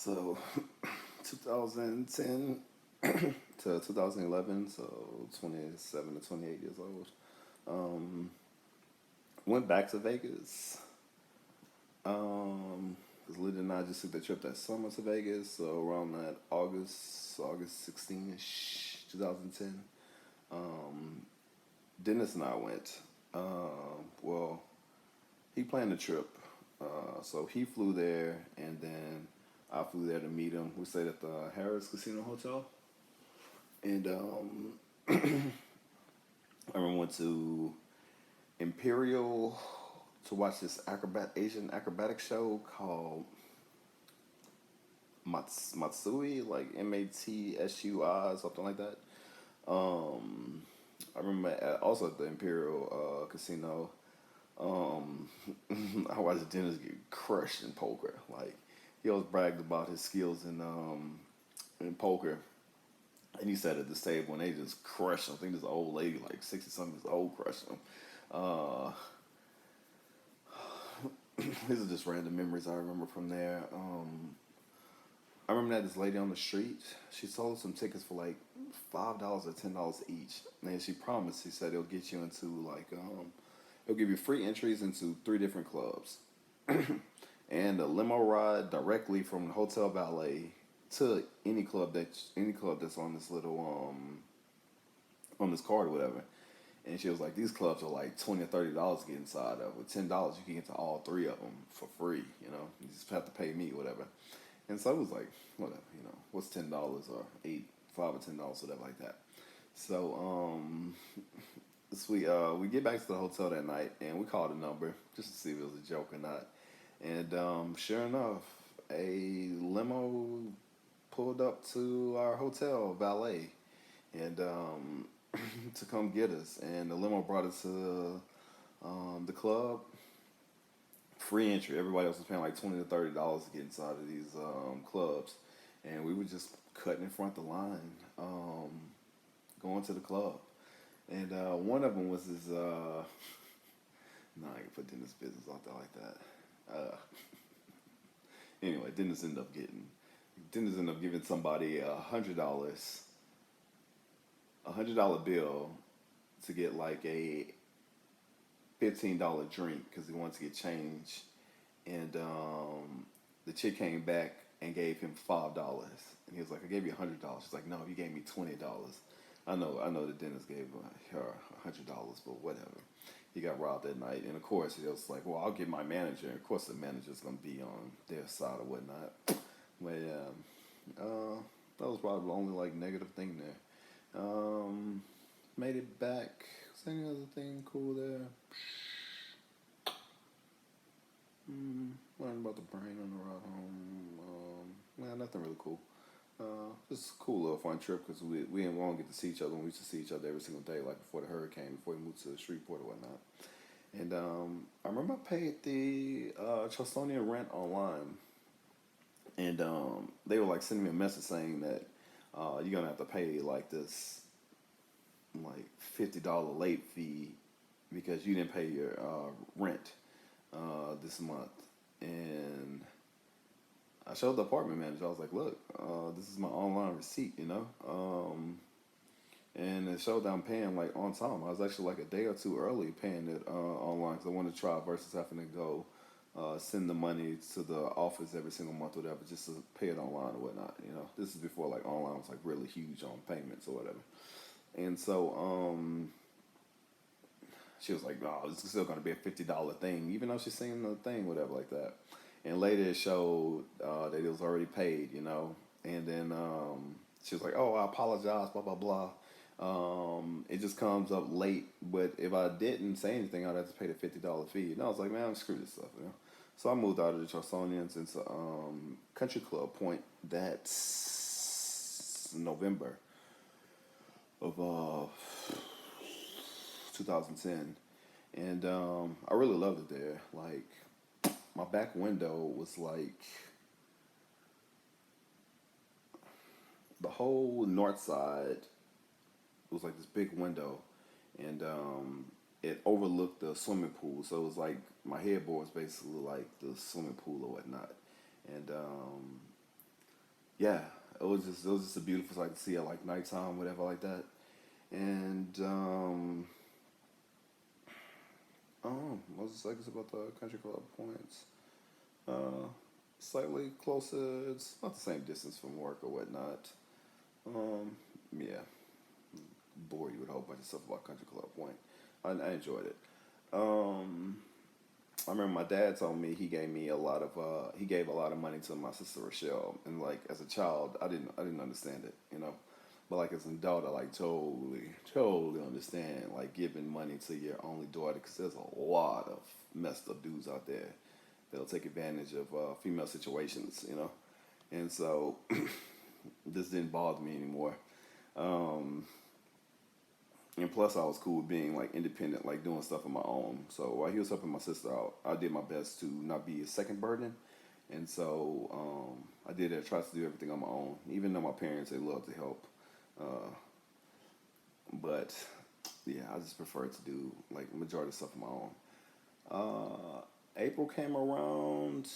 So 2010 to 2011, so 27 to 28 years old. Um, Went back to Vegas. Because Lydia and I just took the trip that summer to Vegas, so around that August 16-ish, 2010. Um, Dennis and I went. Well, he planned the trip, so he flew there, and then I flew there to meet him. We stayed at the Harris Casino Hotel, and I remember went to Imperial to watch this Asian acrobatic show called Matsui, like Matsui, something like that. Um, I remember also at the Imperial Casino. Um, I watched Dennis get crushed in poker. Like he always bragged about his skills in poker, and he sat at this table and they just crushed him. I think this old lady, like 60 something years old, crushed him. Uh, These are just random memories I remember from there. I remember that this lady on the street, she sold some tickets for like $5 or $10 each, and she promised. She said it'll get you into it'll give you free entries into three different clubs, and a limo ride directly from the hotel valet to any club that's on this little on this card or whatever. And she was like, these clubs are like $20 or $30 to get inside of. With $10, you can get to all three of them for free. You just have to pay me, whatever. And so it was like, whatever, what's $10 or eight, $5 or $10, whatever like that. So we get back to the hotel that night and we called a number just to see if it was a joke or not. And sure enough, a limo pulled up to our hotel valet and to come get us. And the limo brought us to the club, free entry. Everybody else was paying like $20 to $30 to get inside of these clubs, and we were just cutting in front of the line, going to the club. And one of them was this. No, I can put Dennis' business out there like that. Anyway, Dennis ended up giving somebody $100 bill to get like a $15 drink because he wanted to get change, and the chick came back and gave him $5, and he was like, "I gave you $100." She's like, "No, you gave me $20." I know the dentist gave her $100, but whatever. He got robbed that night, and of course he was like, "Well, I'll get my manager." And of course, the manager's gonna be on their side or whatnot. But that was probably the only like negative thing there. Made it back. Was there any other thing cool there? Learned about the brain on the ride home. Nothing really cool. Just a cool little fun trip because we didn't want to get to see each other when we used to see each other every single day, like before the hurricane, before we moved to Shreveport or whatnot. And I remember I paid the Charlestonian rent online, and they were like sending me a message saying that you're gonna have to pay like this like $50 late fee because you didn't pay your rent this month. And I showed the apartment manager. I was like, "Look, this is my online receipt, and it showed that I'm paying like on time. I was actually like a day or two early paying it online because I wanted to try versus having to go send the money to the office every single month or whatever just to pay it online or whatnot. This is before like online was like really huge on payments or whatever. And so she was like, "No, it's still gonna be a $50 thing," even though she's seen the thing, whatever like that. And later it showed that it was already paid. And then she was like, "Oh, I apologize, blah blah blah." It just comes up late, but if I didn't say anything, I'd have to pay the $50 fee. And I was like, "Man, screw this stuff." So I moved out of the Charlestonians into Country Club Point. That's November of 2010, and I really loved it there. Like my back window was like the whole north side was like this big window, and it overlooked the swimming pool. So it was like my headboard was basically like the swimming pool or whatnot, and yeah, it was just a beautiful sight to see at like nighttime, whatever like that. And what was I guess about the country club points? Uh, Slightly closer. It's not the same distance from work or whatnot. Um, yeah, bore you with a whole bunch of stuff about country club point. I enjoyed it. Um, I remember my dad told me he gave a lot of money to my sister Rochelle, and like as a child I didn't understand it, you know, but like as an adult I like totally understand like giving money to your only daughter because there's a lot of messed up dudes out there that'll take advantage of female situations, you know, and so this didn't bother me anymore. Um, and plus, I was cool with being like independent, like doing stuff on my own. So while he was helping my sister out, I did my best to not be a second burden. And so I did it. I tried to do everything on my own, even though my parents they love to help. Uh, but yeah, I just prefer to do like majority of stuff on my own. April came around.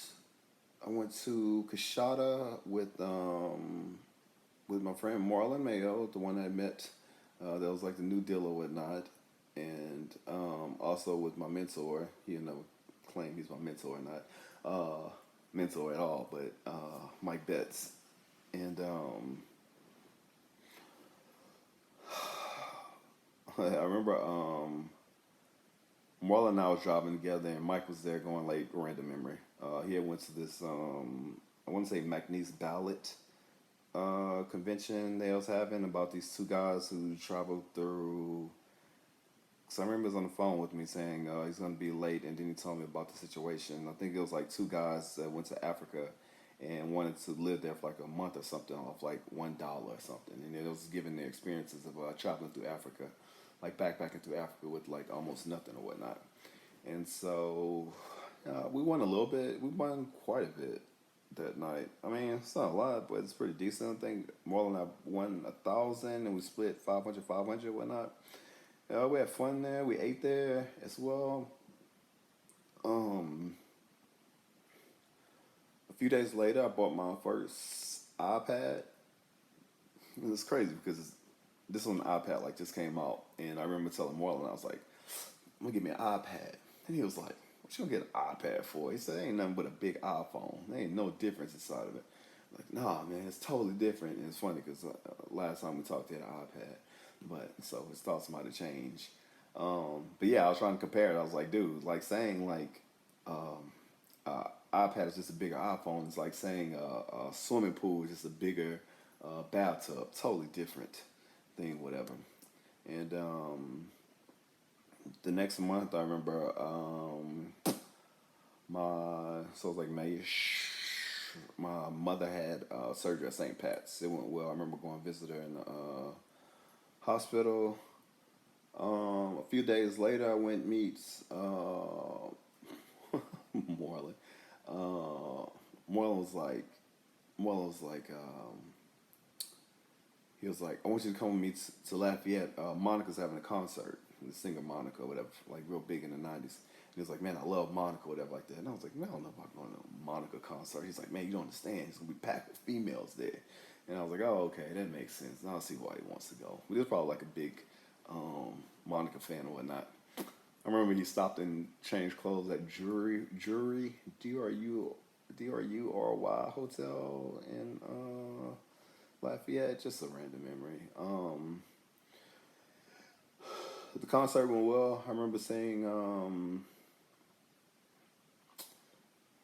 I went to Kashada with my friend Marlon Mayo, the one I met. That was like the new deal or whatnot, and also with my mentor. He never claim he's my mentor or not, mentor at all, but Mike Betts. And I remember Marlon and I was driving together, and Mike was there going like random memory. He had went to this I want to say McNeese Ballot convention they was having about these two guys who traveled through. So I remember he was on the phone with me saying he's going to be late, and then he told me about the situation. I think it was like two guys that went to Africa and wanted to live there for like a month or something off like $1 or something, and it was giving their experiences of traveling through Africa, like backpacking through Africa with like almost nothing or whatnot. And so we won a little bit. We won quite a bit that night. I mean, it's not a lot, but it's pretty decent. I think Marlon and I won 1,000, and we split 500, 500, whatnot. We had fun there. We ate there as well. Um, a few days later, I bought my first iPad. It's crazy because this one iPad like just came out, and I remember telling Marlon, I was like, "I'm gonna get me an iPad," and he was like, "What you gonna get an iPad for?" He said, "Ain't nothing but a big iPhone. There ain't no difference inside of it." Like, nah, man, it's totally different. And it's funny because last time we talked, he had an iPad, but so his thoughts might have changed. But yeah, I was trying to compare it. I was like, dude, like saying like iPad is just a bigger iPhone. It's like saying a swimming pool is just a bigger bathtub. Totally different thing, whatever. And the next month, I remember so it was like May-ish. My mother had surgery at St. Pat's. It went well. I remember going to visit her in the hospital. A few days later, I went meet Moreland. Uh, Moreland was like, Moreland was like, he was like, I want you to come with me to Lafayette. Monica's having a concert. The singer Monica, whatever, like real big in the '90s. And he was like, man, I love Monica, whatever, like that. And I was like, man, I don't know about going to a Monica concert. He's like, man, you don't understand. It's gonna be packed with females there. And I was like, oh, okay, that makes sense. Now I see why he wants to go. But he was probably like a big Monica fan or whatnot. I remember he stopped and changed clothes at Jury DRURY Hotel in Lafayette. Just a random memory. The concert went well. I remember seeing.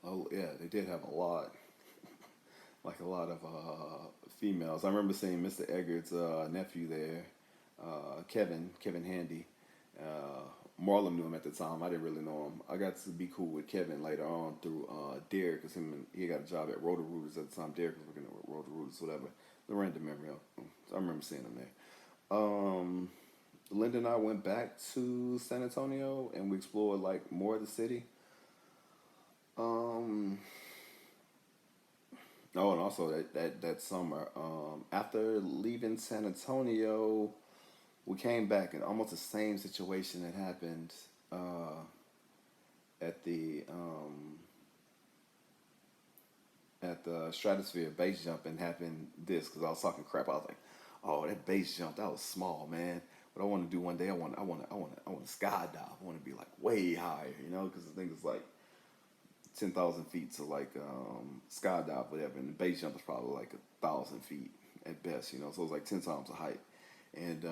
Oh yeah, they did have a lot, like a lot of females. I remember seeing Mr. Eggers' nephew there, Kevin Handy. Marlon knew him at the time. I didn't really know him. I got to be cool with Kevin later on through Derek, because he got a job at Roto Rooters at the time. Derek was working at Roto Rooters, whatever. The random memory of him. So I remember seeing him there. Linda and I went back to San Antonio and we explored like more of the city. Um, oh, and also that summer, after leaving San Antonio, we came back and almost the same situation that happened at the at the Stratosphere base jump and happened this because I was talking crap. I was like, "Oh, that base jump that was small, man." What I want to do one day, I want to skydive. I want to be like way higher, you know, because the thing is like 10,000 feet to like skydive, whatever, and the base jump is probably like 1,000 feet at best, you know. So it was like 10 times the height, and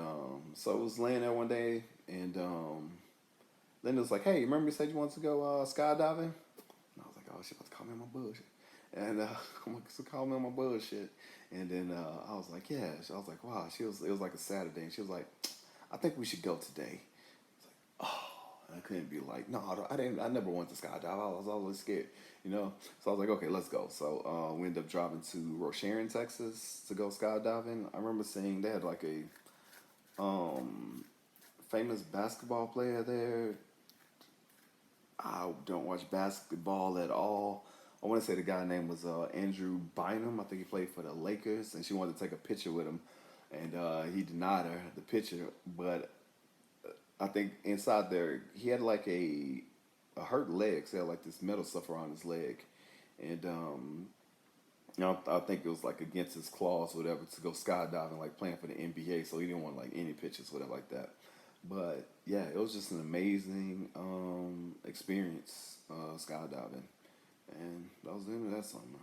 so I was laying there one day, and Linda was like, "Hey, remember you said you wanted to go skydiving?" And I was like, "Oh, she about to call me on my bullshit," and I'm like, "So call me on my bullshit," and then I was like, "Yeah," I was like, "Wow," it was like a Saturday, and she was like, "I think we should go today." I couldn't be like, no, I didn't. I never went to skydive. I was always scared, you know. So I was like, okay, let's go. So we ended up driving to Rocheron, Texas, to go skydiving. I remember seeing they had like a famous basketball player there. I don't watch basketball at all. I want to say the guy name was Andrew Bynum. I think he played for the Lakers, and she wanted to take a picture with him, and he denied her the picture. But I think inside there he had like a hurt leg. So he had like this metal stuff around his leg, and you know, I think it was like against his clause, or whatever, to go skydiving, like playing for the NBA. So he didn't want like any pictures, whatever, like that. But yeah, it was just an amazing experience skydiving, and that was the end of that summer.